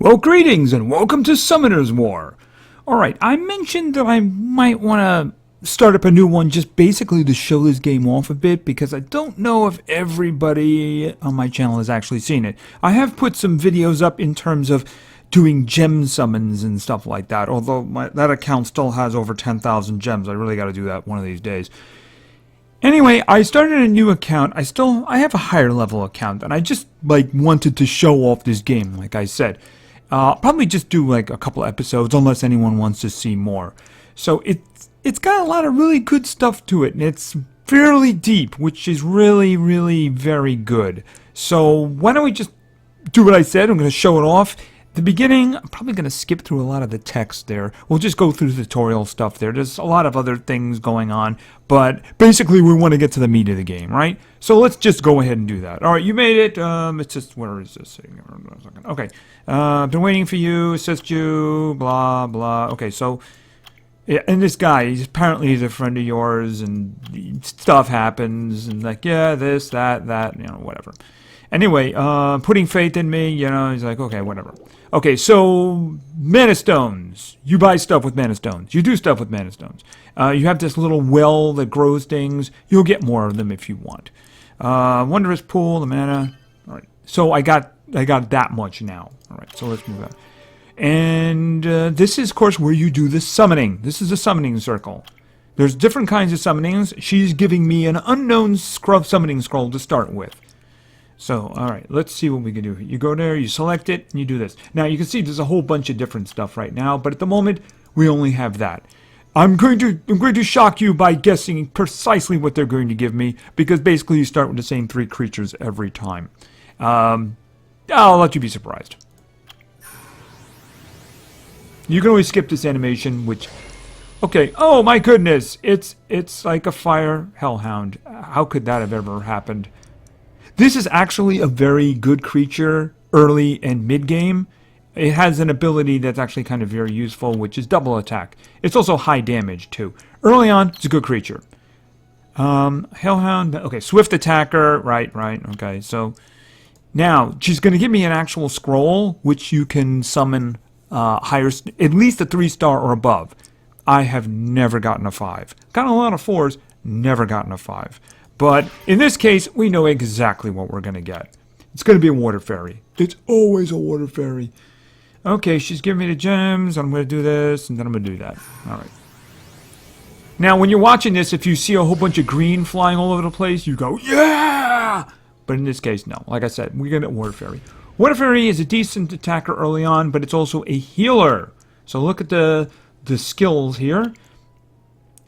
Well, greetings and welcome to Summoner's War. Alright, I mentioned that I might want to start up a new one just basically to show this game off a bit because I don't know if everybody on my channel has actually seen it. I have put some videos up in terms of doing gem summons and stuff like that, although that account still has over 10,000 gems. I really got to do that one of these days. Anyway, I started a new account. I have a higher level account, and I just wanted to show off this game, like I said. Probably just do like a couple episodes unless anyone wants to see more. So it's got a lot of really good stuff to it, and it's fairly deep, which is really very good. So why don't we just do what I said? I'm going to show it off. The beginning, I'm probably going to skip through a lot of the text there. We'll just go through the tutorial stuff there. There's a lot of other things going on, but basically we want to get to the meat of the game, right? So let's just go ahead and do that. All right, you made it. It's just, where is this thing? Okay. Been waiting for you, assist you, blah, blah. Okay, so, yeah, and this guy, he's a friend of yours, and stuff happens, and like, yeah, this, that, whatever. Anyway, putting faith in me, he's like, okay, whatever. Okay, so, mana stones. You buy stuff with mana stones. You do stuff with mana stones. You have this little well that grows things. You'll get more of them if you want. Wondrous pool, the mana. All right, so I got that much now. All right, so let's move on. And this is, of course, where you do the summoning. This is a summoning circle. There's different kinds of summonings. She's giving me an unknown summoning scroll to start with. So, alright, let's see what we can do. You go there, you select it, and you do this. Now, you can see there's a whole bunch of different stuff right now, but at the moment, we only have that. I'm going to shock you by guessing precisely what they're going to give me, because basically you start with the same 3 creatures every time. I'll let you be surprised. You can always skip this animation, which... Okay, oh my goodness! It's like a fire hellhound. How could that have ever happened? This is actually a very good creature early and mid-game. It has an ability that's actually kind of very useful, which is double attack. It's also high damage, too. Early on, it's a good creature. Hellhound, okay, swift attacker, right, okay, so... Now, she's going to give me an actual scroll, which you can summon higher, at least a 3-star or above. I have never gotten a 5. Gotten a lot of 4s, never gotten a 5. But in this case, we know exactly what we're going to get. It's going to be a water fairy. It's always a water fairy. Okay, she's giving me the gems. I'm going to do this, and then I'm going to do that. All right. Now, when you're watching this, if you see a whole bunch of green flying all over the place, you go, yeah! But in this case, no. Like I said, we're going to get water fairy. Water fairy is a decent attacker early on, but it's also a healer. So look at the skills here.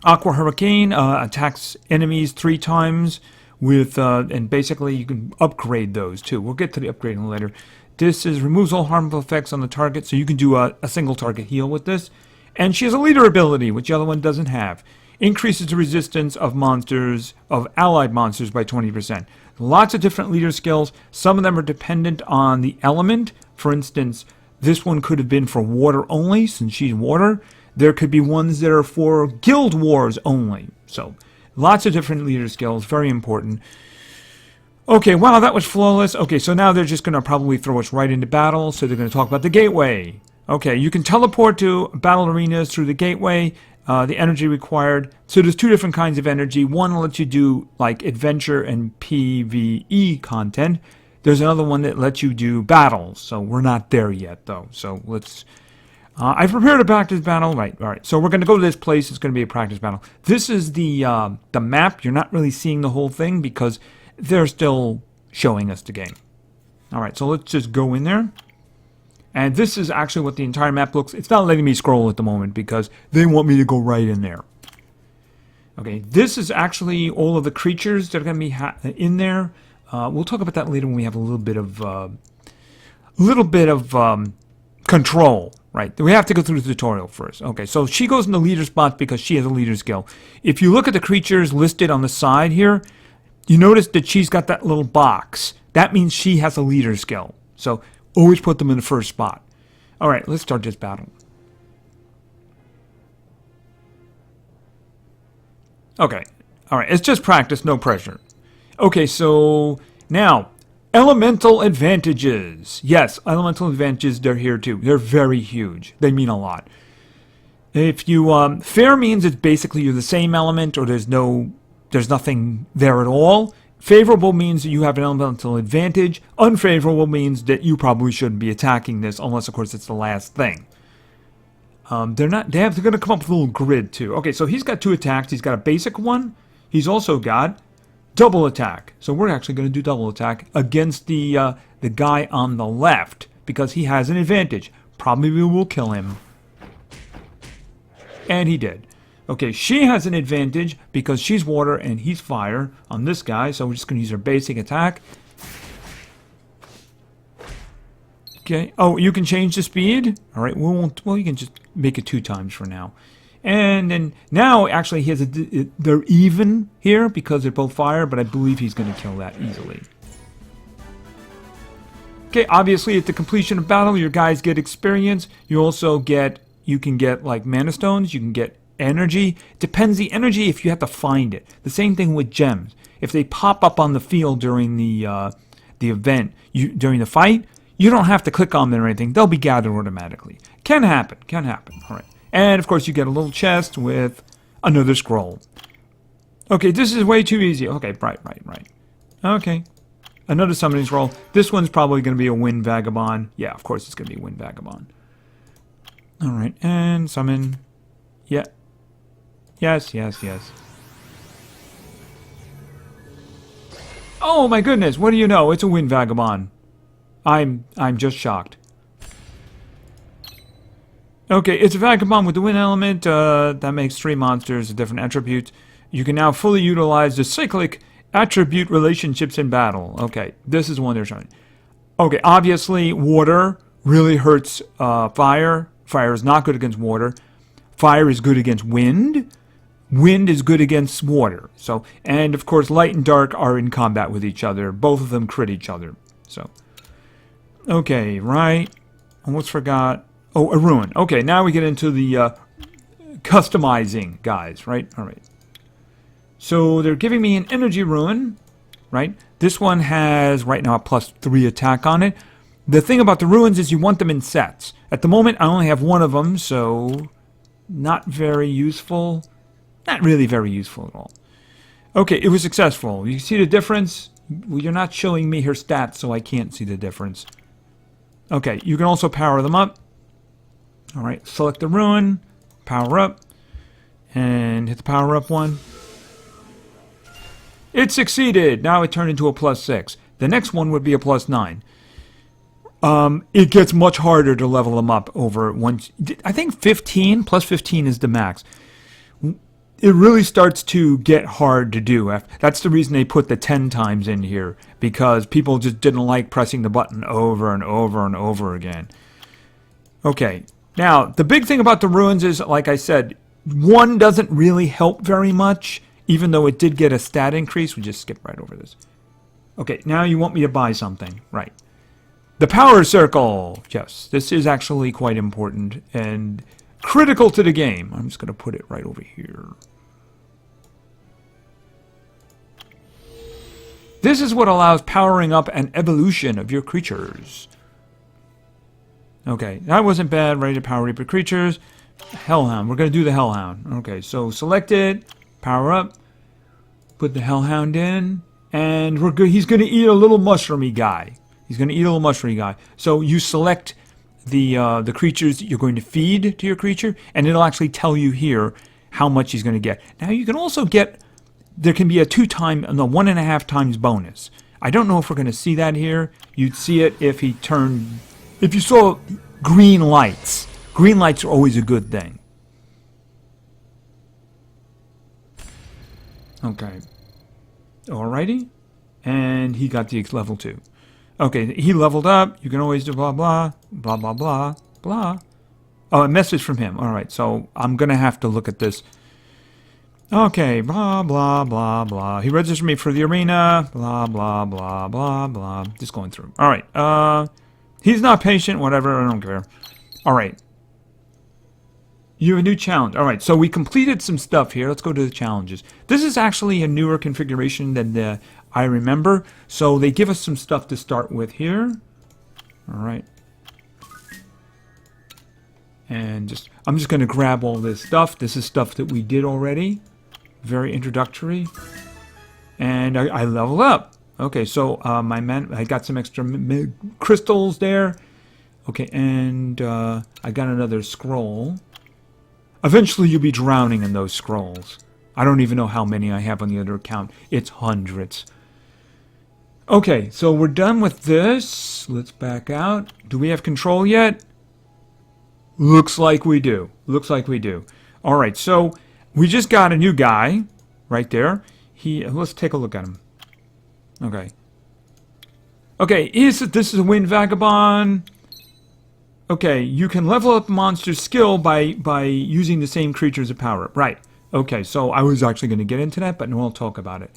Aqua Hurricane attacks enemies 3 times with, and basically you can upgrade those too. We'll get to the upgrading later. This is removes all harmful effects on the target, so you can do a single target heal with this. And she has a leader ability, which the other one doesn't have. Increases the resistance of monsters, of allied monsters by 20%. Lots of different leader skills. Some of them are dependent on the element. For instance, this one could have been for water only, since she's water. There could be ones that are for guild wars only. So, lots of different leader skills. Very important. Okay, wow, that was flawless. Okay, so now they're just going to probably throw us right into battle. So they're going to talk about the gateway. Okay, you can teleport to battle arenas through the gateway. The energy required. So there's 2 different kinds of energy. One lets you do, like, adventure and PvE content. There's another one that lets you do battles. So we're not there yet, though. So let's... I've prepared a practice battle. Right, all right. So we're going to go to this place. It's going to be a practice battle. This is the map. You're not really seeing the whole thing because they're still showing us the game. All right, so let's just go in there. And this is actually what the entire map looks. It's not letting me scroll at the moment because they want me to go right in there. Okay, this is actually all of the creatures that are going to be in there. We'll talk about that later when we have a little bit of control. Right, we have to go through the tutorial first. Okay, so she goes in the leader spot because she has a leader skill. If you look at the creatures listed on the side here, you notice that she's got that little box. That means she has a leader skill. So always put them in the first spot. All right, let's start this battle. Okay, all right, it's just practice, no pressure. Okay, so now Elemental advantages. Yes, elemental advantages, they're here too. They're very huge. They mean a lot. If you, fair means it's basically you're the same element or there's nothing there at all. Favorable means that you have an elemental advantage. Unfavorable means that you probably shouldn't be attacking this unless, of course, it's the last thing. They're going to come up with a little grid too. Okay, so he's got 2 attacks. He's got a basic one. He's also got double attack. So we're actually going to do double attack against the guy on the left because he has an advantage. Probably we will kill him. And he did. Okay, she has an advantage because she's water and he's fire on this guy. So we're just going to use her basic attack. Okay. Oh, you can change the speed. All right. Well, you can just make it 2 times for now. And then now, actually, he has they're even here because they're both fire, but I believe he's going to kill that easily. Okay. Obviously, at the completion of battle, your guys get experience. You also you can get like mana stones. You can get energy. Depends the energy if you have to find it. The same thing with gems. If they pop up on the field during the event, during the fight. You don't have to click on them or anything. They'll be gathered automatically. Can happen. Can happen. All right. And, of course, you get a little chest with another scroll. Okay, this is way too easy. Okay, right. Okay. Another summoning scroll. This one's probably going to be a Wind Vagabond. Yeah, of course it's going to be a Wind Vagabond. All right. And summon. Yeah. Yes. Oh, my goodness. What do you know? It's a Wind Vagabond. I'm just shocked. Okay, it's a Vagabond with the wind element. That makes 3 monsters of different attributes. You can now fully utilize the cyclic attribute relationships in battle. Okay, this is the one they're showing. Okay, obviously, water really hurts fire. Fire is not good against water. Fire is good against wind. Wind is good against water. So, and of course, light and dark are in combat with each other. Both of them crit each other. So. Okay, right. Almost forgot. Oh, a Rune. Okay, now we get into the customizing guys, right? All right. So they're giving me an energy Rune, right? This one has right now a +3 attack on it. The thing about the runes is you want them in sets. At the moment, I only have 1 of them, so not very useful. Not really very useful at all. Okay, it was successful. You see the difference? Well, you're not showing me her stats, so I can't see the difference. Okay, you can also power them up. All right, select the Rune, power up, and hit the power up one. It succeeded. Now it turned into a +6. The next one would be a +9. It gets much harder to level them up over once. I think 15, +15 is the max. It really starts to get hard to do. That's the reason they put the 10 times in here, because people just didn't like pressing the button over and over and over again. Okay, now the big thing about the runes is, like I said, 1 doesn't really help very much, even though it did get a stat increase. We just skip right over this. Okay, now you want me to buy something, right? The power circle. Yes, this is actually quite important and critical to the game. I'm just going to put it right over here. This is what allows powering up and evolution of your creatures. Okay, that wasn't bad. Ready to power up your creatures. Hellhound. We're going to do the Hellhound. Okay, so select it. Power up. Put the Hellhound in. And we're good. He's going to eat a little mushroomy guy. So you select the creatures that you're going to feed to your creature, and it'll actually tell you here how much he's going to get. Now you can also get, there can be a 1.5 times bonus. I don't know if we're going to see that here. You'd see it if you saw green lights. Green lights are always a good thing. Okay. Alrighty. And he got the level 2. Okay, he leveled up. You can always do blah, blah, blah, blah, blah, blah. Oh, a message from him. All right, so I'm going to have to look at this. Okay, blah, blah, blah, blah. He registered me for the arena. Blah, blah, blah, blah, blah. Just going through. All right. He's not patient. Whatever. I don't care. All right. You have a new challenge. All right, so we completed some stuff here. Let's go to the challenges. This is actually a newer configuration than I remember. So they give us some stuff to start with here. All right. And I'm just going to grab all this stuff. This is stuff that we did already. Very introductory. And I leveled up. Okay, so I got some extra crystals there. Okay, and I got another scroll. Eventually you'll be drowning in those scrolls. I don't even know how many I have on the other account. It's hundreds. Okay, so we're done with this. Let's back out. Do we have control yet? Looks like we do. Looks like we do. All right, so we just got a new guy right there. Let's take a look at him. Okay. Okay, this is a Wind Vagabond. Okay, you can level up monster's skill by using the same creature as a power-up. Right. Okay, so I was actually going to get into that, but no, we'll talk about it.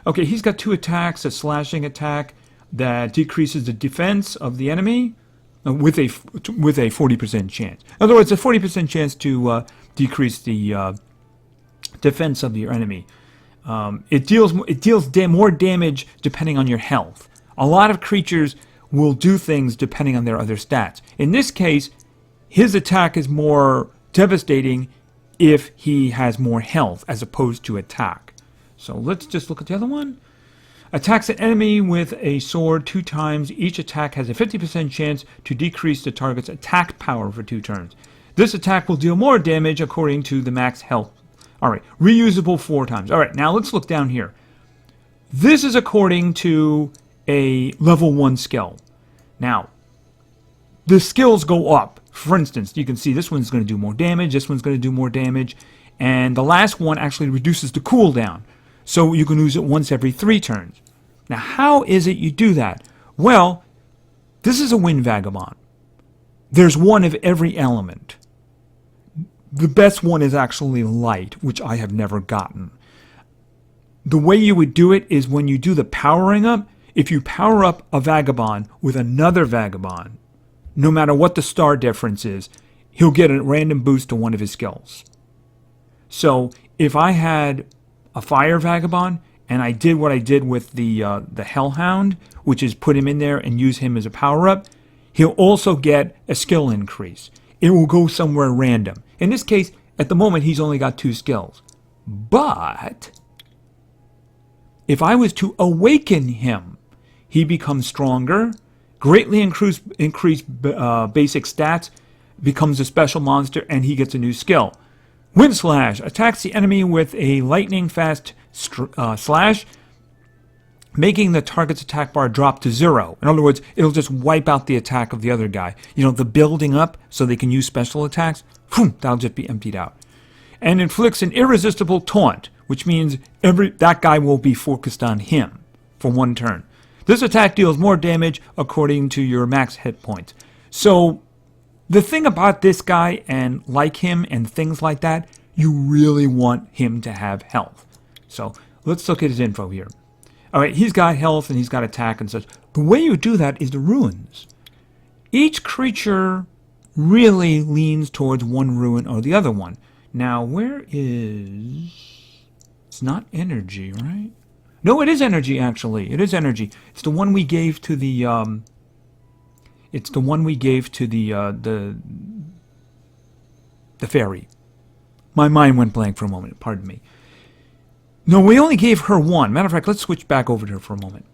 Okay, he's got 2 attacks, a slashing attack that decreases the defense of the enemy with a 40% chance. In other words, a 40% chance to decrease the defense of your enemy. It deals more damage depending on your health. A lot of creatures will do things depending on their other stats. In this case, his attack is more devastating if he has more health as opposed to attack. So let's just look at the other one. Attacks an enemy with a sword 2 times. Each attack has a 50% chance to decrease the target's attack power for 2 turns. This attack will deal more damage according to the max health. Alright, reusable 4 times. Alright, now let's look down here. This is according to a level 1 skill. Now, the skills go up. For instance, you can see this one's going to do more damage, this one's going to do more damage, and the last one actually reduces the cooldown. So you can use it once every 3 turns. Now, how is it you do that? Well, this is a Wind Vagabond. There's one of every element. The best one is actually light, which I have never gotten. The way you would do it is when you do the powering up, if you power up a Vagabond with another Vagabond, no matter what the star difference is, he'll get a random boost to one of his skills. So if I had a Fire Vagabond and I did what I did with the Hellhound, which is put him in there and use him as a power-up, he'll also get a skill increase. It will go somewhere random. In this case, at the moment, he's only got 2 skills. But if I was to awaken him, he becomes stronger, greatly increase basic stats, becomes a special monster, and he gets a new skill. Wind Slash attacks the enemy with a lightning-fast slash, making the target's attack bar drop to 0. In other words, it'll just wipe out the attack of the other guy. You know, the building up so they can use special attacks, that'll just be emptied out. And inflicts an irresistible taunt, which means that guy will be focused on him for 1 turn. This attack deals more damage according to your max hit points. So the thing about this guy and like him and things like that, you really want him to have health. So let's look at his info here. Alright, he's got health and he's got attack and such. The way you do that is the runes. Each creature really leans towards one rune or the other one. Now, where is... It's not energy, right? No, it is energy, actually. It is energy. It's the one we gave to the... It's the one we gave to the fairy. My mind went blank for a moment. Pardon me. No, we only gave her 1. Matter of fact, let's switch back over to her for a moment.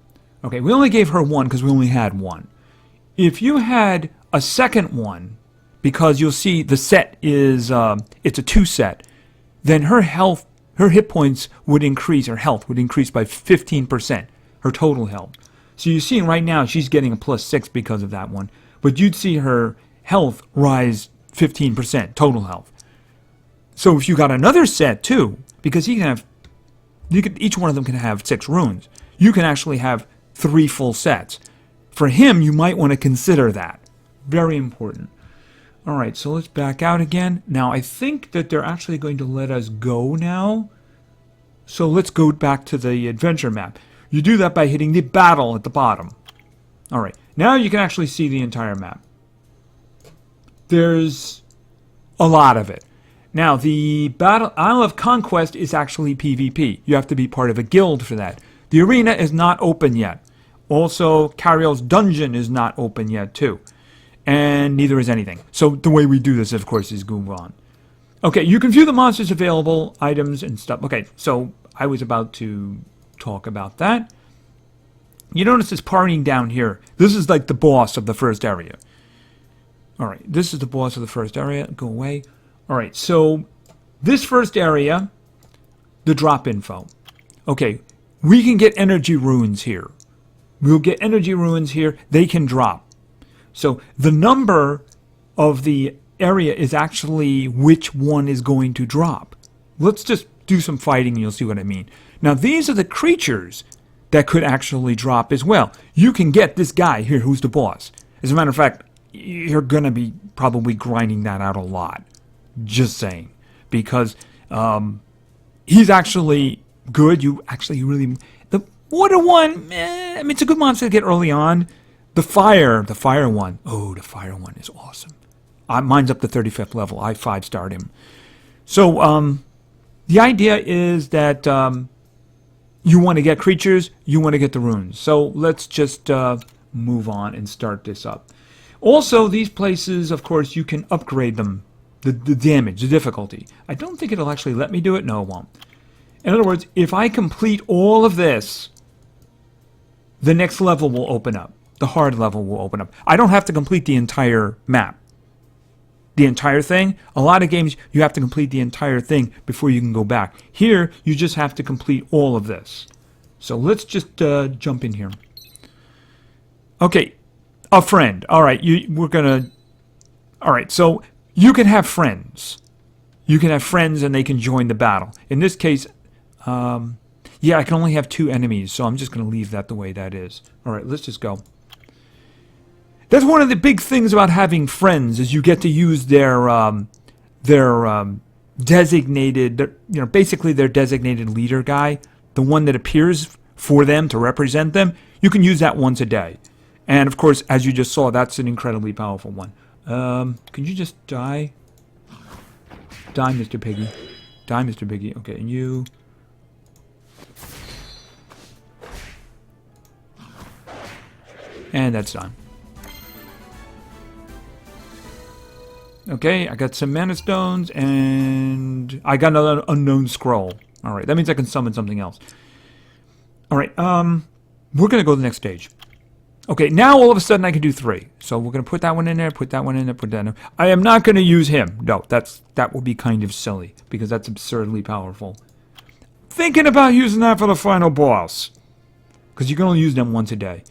Okay, we only gave her 1 because we only had 1. If you had a second one, because you'll see the set is it's a 2 set, then her health, her hit points would increase, her health would increase by 15%, her total health. So you see right now she's getting a +6 because of that one, but you'd see her health rise 15%, total health. So if you got another set too, because each one of them can have 6 runes, you can actually have 3 full sets. For him, you might want to consider that. Very important. Alright, so let's back out again. Now, I think that they're actually going to let us go now. So let's go back to the adventure map. You do that by hitting the battle at the bottom. Alright, now you can actually see the entire map. There's a lot of it. Now, the Battle Isle of Conquest is actually PvP. You have to be part of a guild for that. The arena is not open yet. Also, Cariel's dungeon is not open yet, too. And neither is anything. So the way we do this, of course, is move on. Okay, you can view the monsters available, items, and stuff. Okay, so I was about to talk about that. You notice this partying down here. This is like the boss of the first area. Alright, this is the boss of the first area. Go away. Alright, so this first area, the drop info. Okay, we can get energy runes here. We'll get energy runes here. They can drop. So the number of the area is actually which one is going to drop. Let's just do some fighting and you'll see what I mean. Now these are the creatures that could actually drop as well. You can get this guy here who's the boss. As a matter of fact, you're going to be probably grinding that out a lot. Just saying. Because he's actually good. You actually really... The water one, I mean, it's a good monster to get early on. The fire one. Oh, the fire one is awesome. Mine's up to 35th level. I 5-starred him. So, the idea is that you want to get creatures, you want to get the runes. So, let's just move on and start this up. Also, these places, of course, you can upgrade them. The damage, the difficulty. I don't think it'll actually let me do it. No, it won't. In other words, if I complete all of this, the next level will open up. The hard level will open up. I don't have to complete the entire map. The entire thing. A lot of games, you have to complete the entire thing before you can go back. Here, you just have to complete all of this. So let's just jump in here. Okay, a friend. All right, we're gonna... All right, so you can have friends. You can have friends and they can join the battle. In this case, yeah, I can only have 2 enemies, so I'm just going to leave that the way that is. All right, let's just go. That's one of the big things about having friends is you get to use their designated, basically their designated leader guy, the one that appears for them to represent them. You can use that once a day. And of course, as you just saw, that's an incredibly powerful one. Can you just die? Die, Mr. Piggy. Die, Mr. Piggy. Okay, and you... And that's done. Okay, I got some mana stones, and I got another unknown scroll. Alright, that means I can summon something else. Alright, we're going to go to the next stage. Okay, now all of a sudden I can do 3. So we're going to put that one in there, put that one in there, put that in there. I am not going to use him. No, that would be kind of silly, because that's absurdly powerful. Thinking about using that for the final boss. Because you can only use them once a day.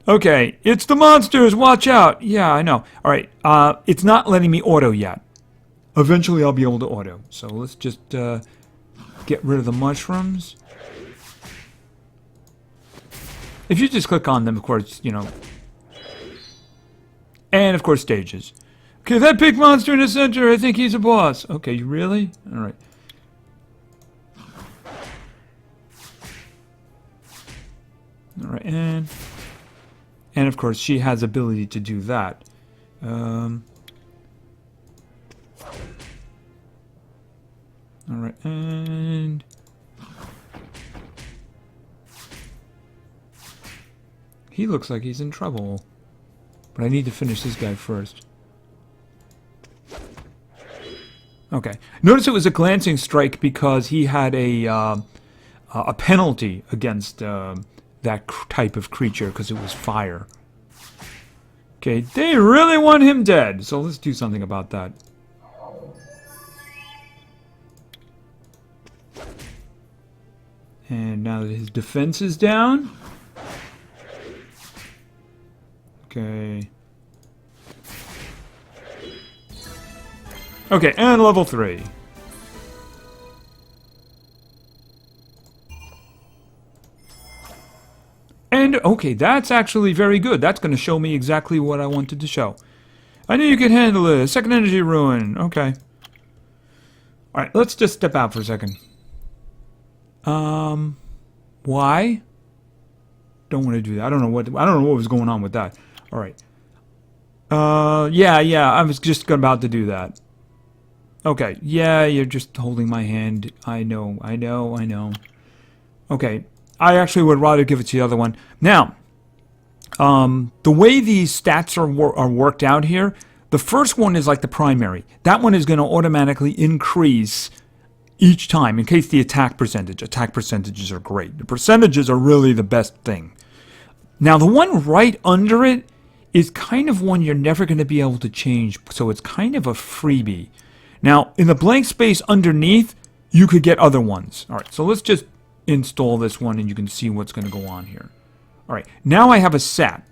Okay, it's the monsters, watch out! Yeah, I know. Alright, it's not letting me auto yet. Eventually I'll be able to auto. So let's just get rid of the mushrooms. If you just click on them, of course, and of course stages. Okay, that big monster in the center, I think he's a boss. Okay, you really? Alright. Alright, and of course, she has ability to do that. Alright, and... He looks like he's in trouble. But I need to finish this guy first. Okay. Notice it was a glancing strike because he had a penalty against... that type of creature because it was fire. Okay, they really want him dead, so let's do something about that. And now that his defense is down. Okay. Okay, and level 3. And, okay, that's actually very good. That's going to show me exactly what I wanted to show. I knew you could handle it. Second energy ruin. Okay. Alright, let's just step out for a second. Why? Don't want to do that. I don't know what was going on with that. Alright. Yeah, I was just about to do that. Okay, yeah, you're just holding my hand. I know, I know, I know. Okay, I actually would rather give it to the other one. Now, the way these stats are worked out here, the first one is like the primary. That one is going to automatically increase each time in case the attack percentage. Attack percentages are great. The percentages are really the best thing. Now, the one right under it is kind of one you're never going to be able to change, so it's kind of a freebie. Now, in the blank space underneath, you could get other ones. All right, so let's just install this one and you can see what's going to go on here. All right, now I have a set.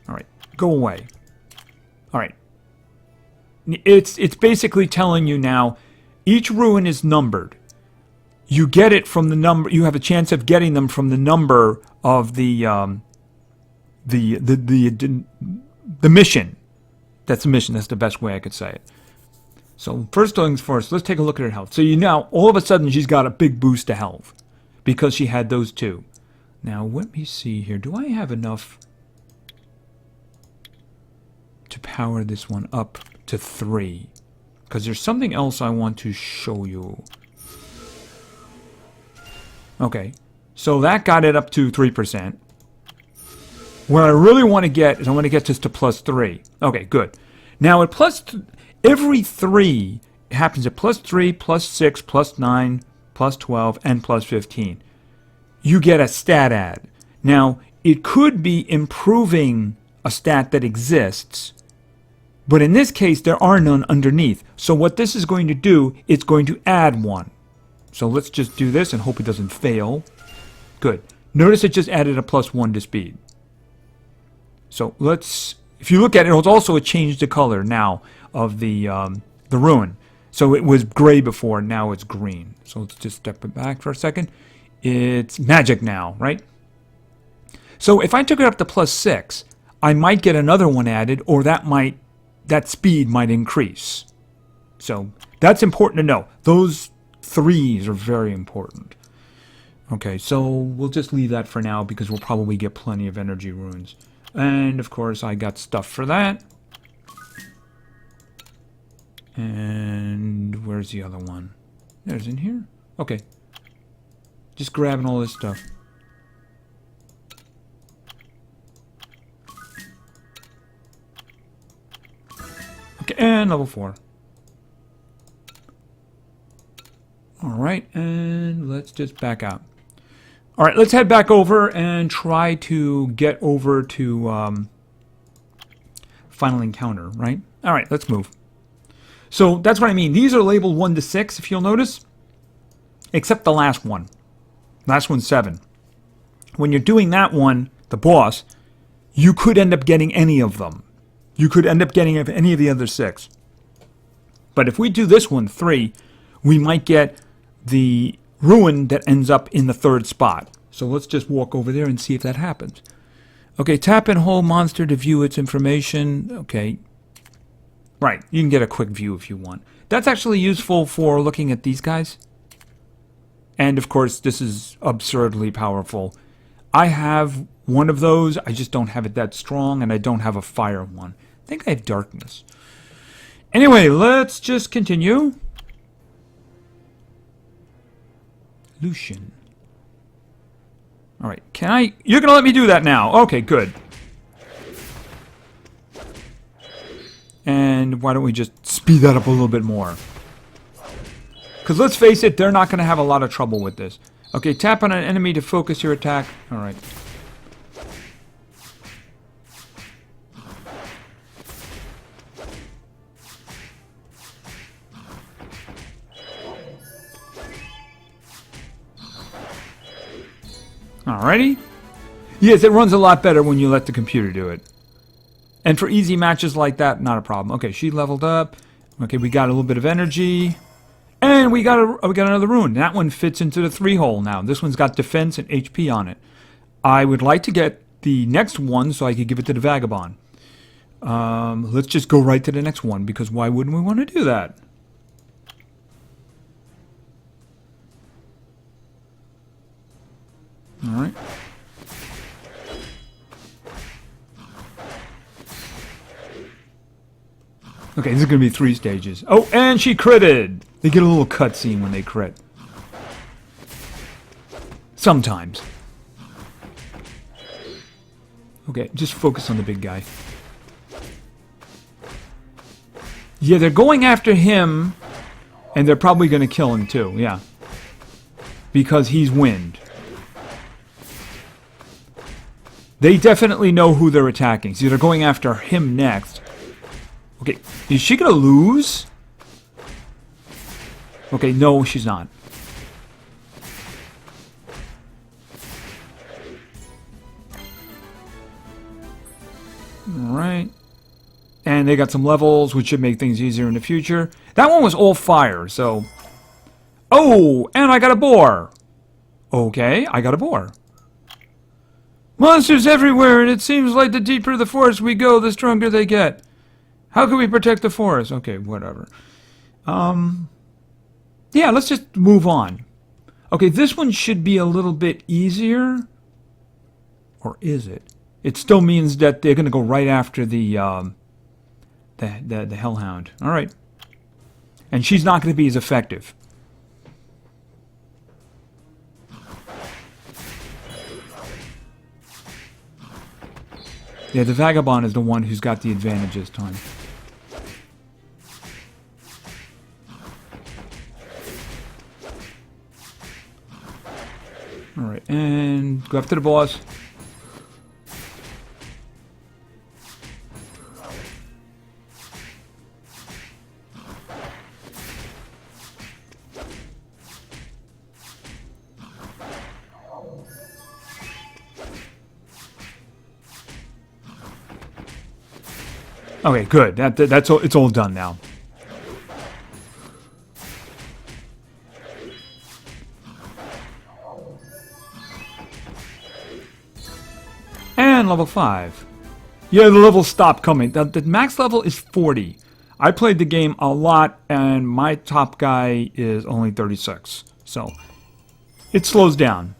All right, go away. All right. It's basically telling you now each rune is numbered. You get it from the number. You have a chance of getting them from the number of the mission. That's the mission. That's the best way I could say it. So first things first, let's take a look at her health. So you now all of a sudden she's got a big boost to health because she had those two. Now let me see here. Do I have enough to power this one up to 3? Because there's something else I want to show you. Okay, so that got it up to 3%. What I really want to get is I want to get this to +3. Okay, good. Now at every 3 it happens at +3, +6, +9, +12, and +15. You get a stat add. Now it could be improving a stat that exists, but in this case there are none underneath. So what this is going to do, it's going to add one. So let's just do this and hope it doesn't fail. Good. Notice it just added a +1 to speed. So if you look at it, it's also changed the color now of the rune. So it was gray before, now it's green. So let's just step it back for a second. It's magic now, right? So if I took it up to +6, I might get another one added, or that speed might increase. So that's important to know. Those 3s are very important. Okay, so we'll just leave that for now because we'll probably get plenty of energy runes. And of course I got stuff for that. And where's the other one? There's in here. Okay. Just grabbing all this stuff. Okay, and level 4. Alright, and let's just back out. Alright, let's head back over and try to get over to final encounter, right? Alright, let's move. So that's what I mean. These are labeled 1 to 6, if you'll notice. Except the last one. Last one's 7. When you're doing that one, the boss, you could end up getting any of them. You could end up getting any of the other 6. But if we do this one, 3, we might get the rune that ends up in the 3rd spot. So let's just walk over there and see if that happens. Okay, tap and hold monster to view its information. Okay. Right, you can get a quick view if you want. That's actually useful for looking at these guys. And of course, this is absurdly powerful. I have one of those, I just don't have it that strong, and I don't have a fire one. I think I have darkness. Anyway, let's just continue. Lucian. Alright, you're gonna let me do that now. Okay, good. And why don't we just speed that up a little bit more? Because let's face it, they're not going to have a lot of trouble with this. Okay, tap on an enemy to focus your attack. Alright. Alrighty. Yes, it runs a lot better when you let the computer do it. And for easy matches like that, not a problem. Okay, she leveled up. Okay, we got a little bit of energy. And we got another rune. That one fits into the 3 hole now. This one's got defense and HP on it. I would like to get the next one so I could give it to the Vagabond. Let's just go right to the next one, because why wouldn't we want to do that? Alright. Okay, this is going to be 3 stages. Oh, and she critted! They get a little cutscene when they crit. Sometimes. Okay, just focus on the big guy. Yeah, they're going after him, and they're probably going to kill him too, yeah. Because he's wind. They definitely know who they're attacking, so they're going after him next. Okay, is she going to lose? Okay, no, she's not. Alright. And they got some levels, which should make things easier in the future. That one was all fire, so... Oh, and I got a boar! Okay, I got a boar. Monsters everywhere, and it seems like the deeper the forest we go, the stronger they get. How can we protect the forest? Okay, whatever. Yeah, let's just move on. Okay, this one should be a little bit easier. Or is it? It still means that they're going to go right after the Hellhound. All right. And she's not going to be as effective. Yeah, the Vagabond is the one who's got the advantage this time. Alright, and go after the boss. Okay, good. That's all. It's all done now. And level 5. Yeah, the levels stopped coming. The max level is 40. I played the game a lot, and my top guy is only 36. So it slows down.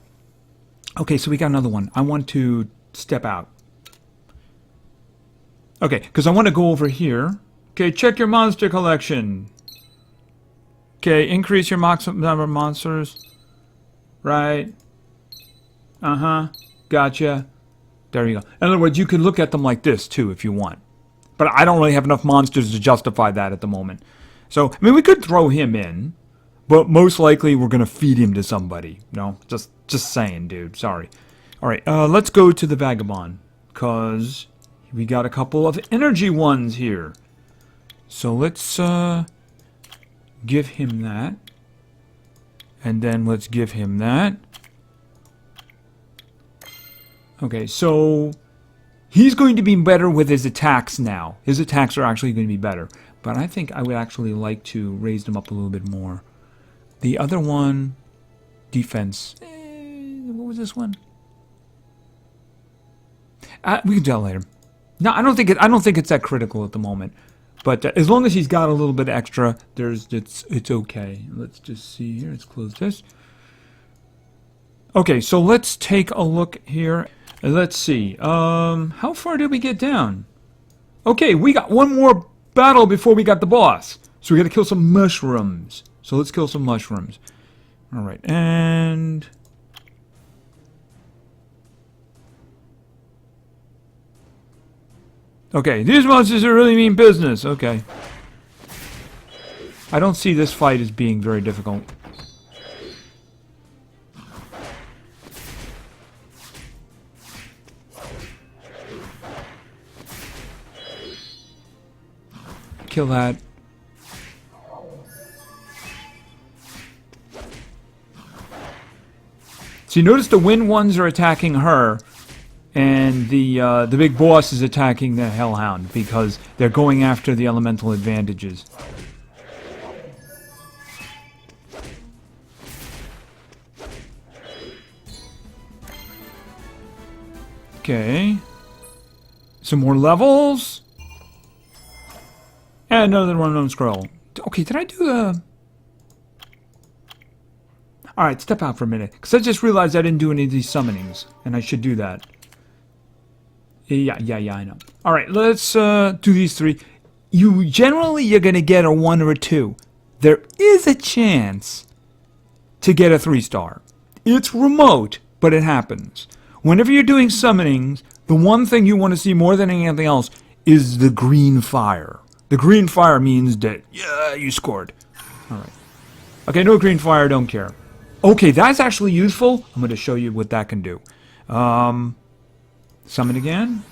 Okay, so we got another one. I want to step out. Okay, because I want to go over here. Okay, check your monster collection. Okay, increase your maximum number of monsters. Right. Uh-huh. Gotcha. There you go. In other words, you can look at them like this, too, if you want. But I don't really have enough monsters to justify that at the moment. So, I mean, we could throw him in. But most likely, we're going to feed him to somebody. No, just saying, dude. Sorry. Alright, let's go to the Vagabond. Because... we got a couple of energy ones here. So let's give him that. And then let's give him that. Okay, so he's going to be better with his attacks now. His attacks are actually going to be better. But I think I would actually like to raise them up a little bit more. The other one, defense. What was this one? We can tell later. No, I don't think it's that critical at the moment. But as long as he's got a little bit extra, it's okay. Let's just see here. Let's close this. Okay, so let's take a look here. Let's see. How far did we get down? Okay, we got one more battle before we got the boss. So we got to kill some mushrooms. So let's kill some mushrooms. All right, and okay, these monsters are really mean business. Okay. I don't see this fight as being very difficult. Kill that. So you notice the wind ones are attacking her. And the big boss is attacking the Hellhound because they're going after the elemental advantages. Okay. Some more levels. And another unknown scroll. Okay, did I do the... Alright, step out for a minute. Because I just realized I didn't do any of these summonings. And I should do that. Yeah, I know. Alright, let's do these 3. you're going to get a 1 or a 2. There is a chance to get a 3-star. It's remote, but it happens. Whenever you're doing summonings, the one thing you want to see more than anything else is the green fire. The green fire means that, yeah, you scored. All right. Okay, no green fire, don't care. Okay, that's actually useful. I'm going to show you what that can do. Summon again.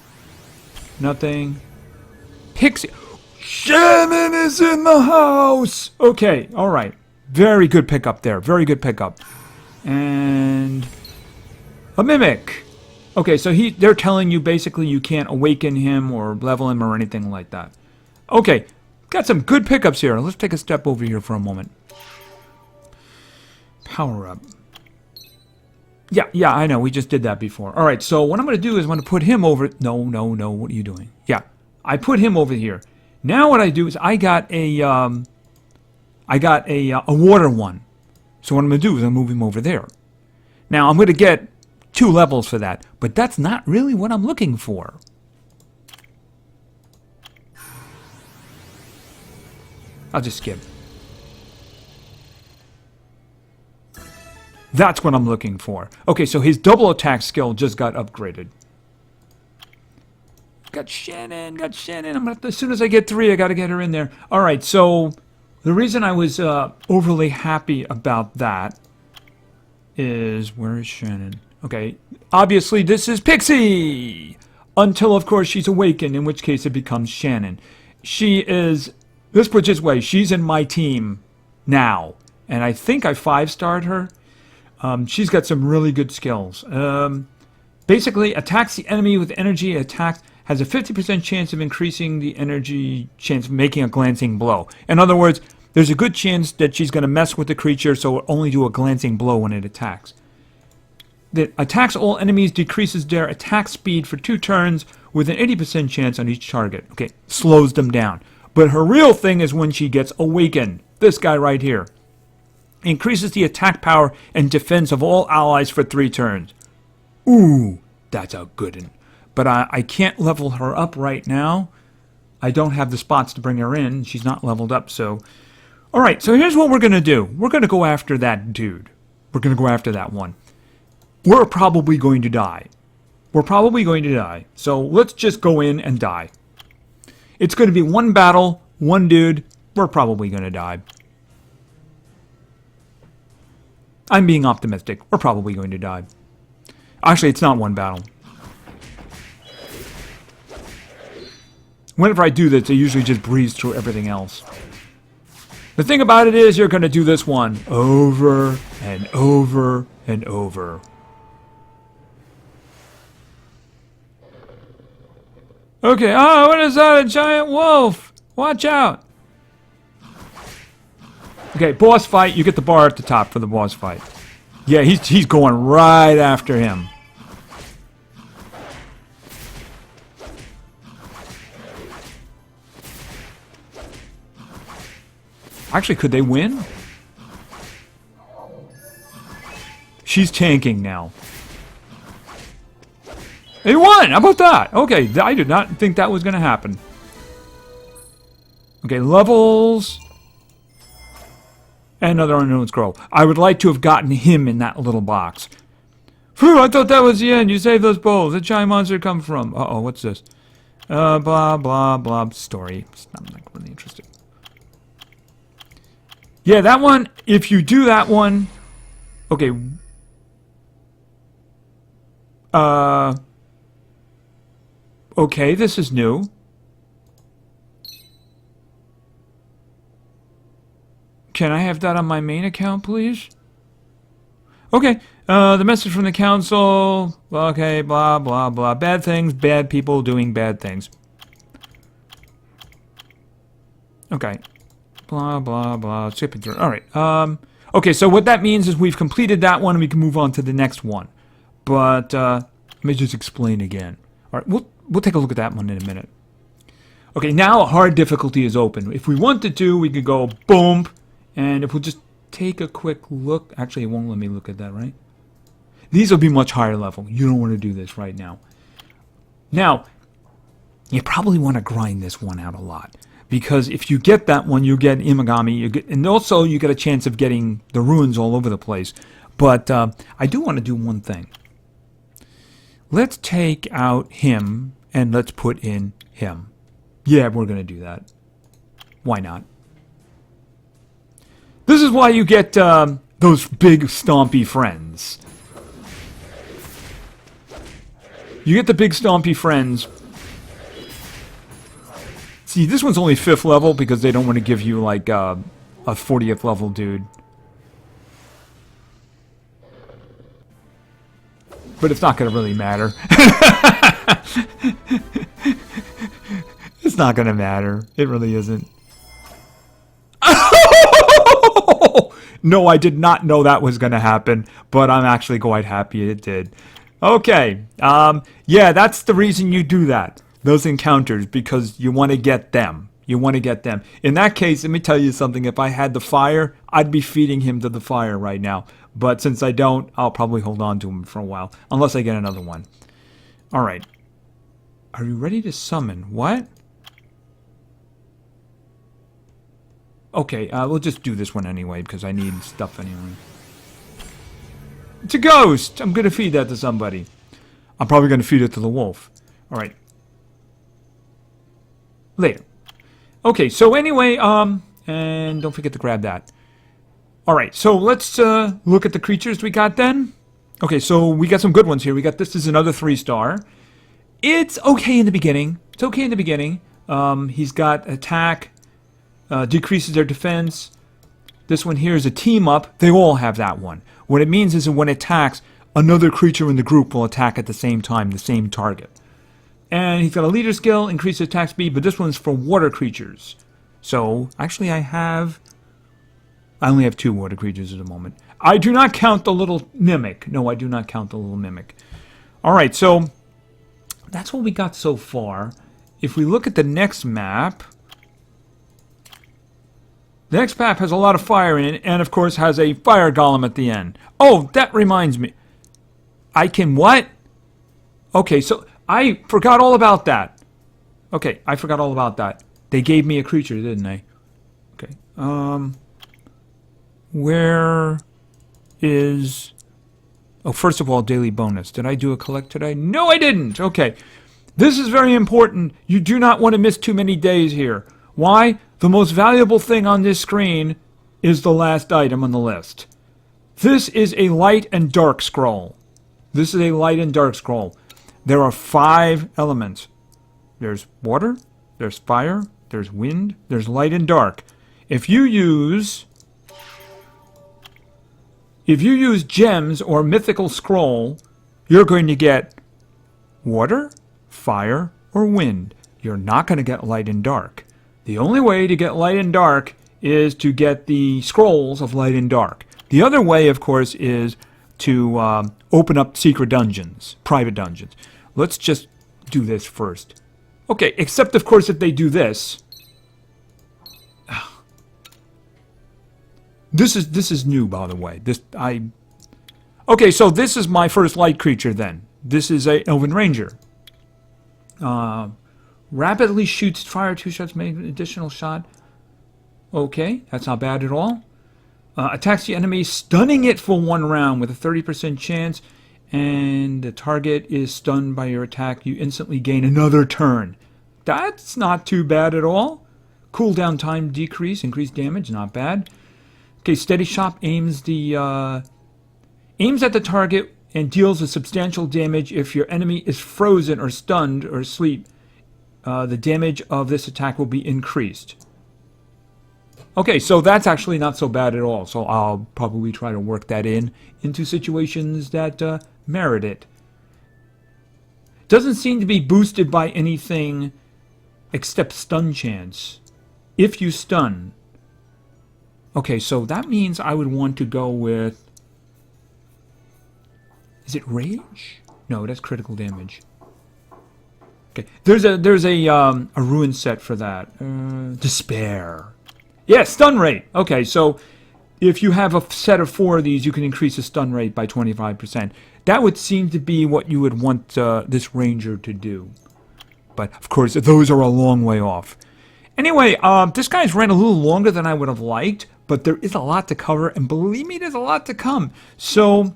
Nothing. Pixie. Shannon is in the house! Okay, all right. Very good pickup there. Very good pickup. And a mimic. Okay, so they're telling you basically you can't awaken him or level him or anything like that. Okay, got some good pickups here. Let's take a step over here for a moment. Power up. Yeah, I know. We just did that before. All right, so what I'm going to do is I'm going to put him over. No. What are you doing? Yeah, I put him over here. Now what I do is I got a water one. So what I'm going to do is I'm move him over there. Now I'm going to get 2 levels for that, but that's not really what I'm looking for. I'll just skip. That's what I'm looking for. Okay, so his double attack skill just got upgraded. Got Shannon. I'm gonna as soon as I get 3, I got to get her in there. All right, so the reason I was overly happy about that is, where is Shannon? Okay, obviously this is Pixie! Until, of course, she's awakened, in which case it becomes Shannon. She is, let's put it this way, she's in my team now. And I think I 5-starred her. She's got some really good skills. Basically, attacks the enemy with energy, attacks, has a 50% chance of increasing the energy chance of making a glancing blow. In other words, there's a good chance that she's going to mess with the creature, so it'll only do a glancing blow when it attacks. That attacks all enemies, decreases their attack speed for 2 turns with an 80% chance on each target. Okay, slows them down. But her real thing is when she gets awakened. This guy right here. Increases the attack power and defense of all allies for 3 turns. Ooh, that's a good one. But I can't level her up right now. I don't have the spots to bring her in. She's not leveled up, so... Alright, so here's what we're going to do. We're going to go after that dude. We're going to go after that one. We're probably going to die. So let's just go in and die. It's going to be 1 battle, 1 dude. We're probably going to die. I'm being optimistic. We're probably going to die. Actually, it's not 1 battle. Whenever I do this, I usually just breeze through everything else. The thing about it is, you're going to do this one over and over and over. Okay, oh, what is that? A giant wolf! Watch out! Okay, boss fight. You get the bar at the top for the boss fight. Yeah, he's going right after him. Actually, could they win? She's tanking now. They won! How about that? Okay, I did not think that was going to happen. Okay, levels. And another unknown scroll. I would like to have gotten him in that little box. Phew, I thought that was the end. You saved those bowls. Where'd the giant monster come from? Uh-oh, what's this? Blah, blah, blah. Story. I'm not really interested. Yeah, that one, if you do that one... Okay. Okay, this is new. Can I have that on my main account, please? Okay, the message from the council. Okay, blah, blah, blah. Bad things, bad people doing bad things. Okay. Blah, blah, blah. Skipping through. All right. Okay, so what that means is we've completed that one and we can move on to the next one. But let me just explain again. All right, we'll take a look at that one in a minute. Okay, now hard difficulty is open. If we wanted to, we could go boom. And if we'll just take a quick look. Actually, it won't let me look at that, right? These will be much higher level. You don't want to do this right now. Now, you probably want to grind this one out a lot. because if you get that one, you get Imagami, and also you get a chance of getting the runes all over the place. But I do want to do one thing. Let's take out him, and let's put in him. Yeah, we're going to do that. Why not? This is why you get those big stompy friends. You get the big stompy friends. See, this one's only 5th level because they don't want to give you like a 40th level dude. But it's not going to really matter. It's not going to matter. It really isn't. No, I did not know that was going to happen, but I'm actually quite happy it did. Okay. Yeah, that's the reason you do that. Those encounters, because you want to get them. You want to get them. In that case, let me tell you something. If I had the fire, I'd be feeding him to the fire right now. But since I don't, I'll probably hold on to him for a while. Unless I get another one. Alright. Are you ready to summon? What? Okay, we'll just do this one anyway, because I need stuff anyway. It's a ghost! I'm going to feed that to somebody. I'm probably going to feed it to the wolf. Alright. Later. Okay, so anyway, and don't forget to grab that. Alright, so let's look at the creatures we got then. Okay, so we got some good ones here. We got this is another 3-star. It's okay in the beginning. It's okay in the beginning. He's got attack, decreases their defense. This one here is a team up. They all have that one. What it means is that when it attacks, another creature in the group will attack at the same time, the same target. And he's got a leader skill, increased attack speed, but this one's for water creatures. So, actually I only have 2 water creatures at the moment. I do not count the little mimic. No, I do not count the little mimic. Alright, so that's what we got so far. If we look at the next map, the next map has a lot of fire in it, and of course has a fire golem at the end. Oh, that reminds me. I can what? Okay, so I forgot all about that. Okay, I forgot all about that. They gave me a creature, didn't they? Okay. Where is... Oh, first of all, daily bonus. Did I do a collect today? No, I didn't. Okay. This is very important. You do not want to miss too many days here. Why? The most valuable thing on this screen is the last item on the list. This is a light and dark scroll. This is a light and dark scroll. There are 5 elements. There's water, there's fire, there's wind, there's light and dark. If you use gems or mythical scroll, you're going to get water, fire, or wind. You're not going to get light and dark. The only way to get light and dark is to get the scrolls of light and dark. The other way, of course, is to open up secret dungeons, private dungeons. Let's just do this first. Okay, except, of course, if they do this. This is new, by the way. Okay, so this is my first light creature then. This is a Elven Ranger. Rapidly shoots fire 2 shots, make an additional shot. Okay, that's not bad at all. Attacks the enemy, stunning it for 1 round with a 30% chance. And the target is stunned by your attack. You instantly gain another turn. That's not too bad at all. Cooldown time decrease, increased damage, not bad. Okay, steady shot aims at the target and deals a substantial damage if your enemy is frozen or stunned or asleep. The damage of this attack will be increased. Okay, so that's actually not so bad at all. So I'll probably try to work that into situations that merit it. Doesn't seem to be boosted by anything except stun chance. If you stun. Okay, so that means I would want to go with... Is it rage? No, that's critical damage. Okay, there's a Rune set for that. Despair. Yeah, stun rate. Okay, so if you have a set of 4 of these, you can increase the stun rate by 25%. That would seem to be what you would want this ranger to do. But, of course, those are a long way off. Anyway, this guy's ran a little longer than I would have liked, but there is a lot to cover, and believe me, there's a lot to come. So,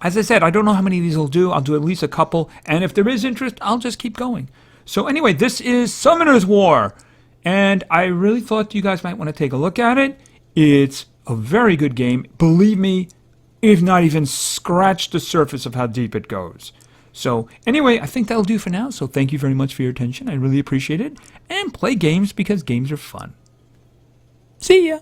as I said, I don't know how many of these I'll do. I'll do at least a couple, and if there is interest, I'll just keep going. So anyway, this is Summoner's War, and I really thought you guys might want to take a look at it. It's a very good game. Believe me, if not even scratched the surface of how deep it goes. So anyway, I think that'll do for now. So thank you very much for your attention. I really appreciate it. And play games because games are fun. See ya!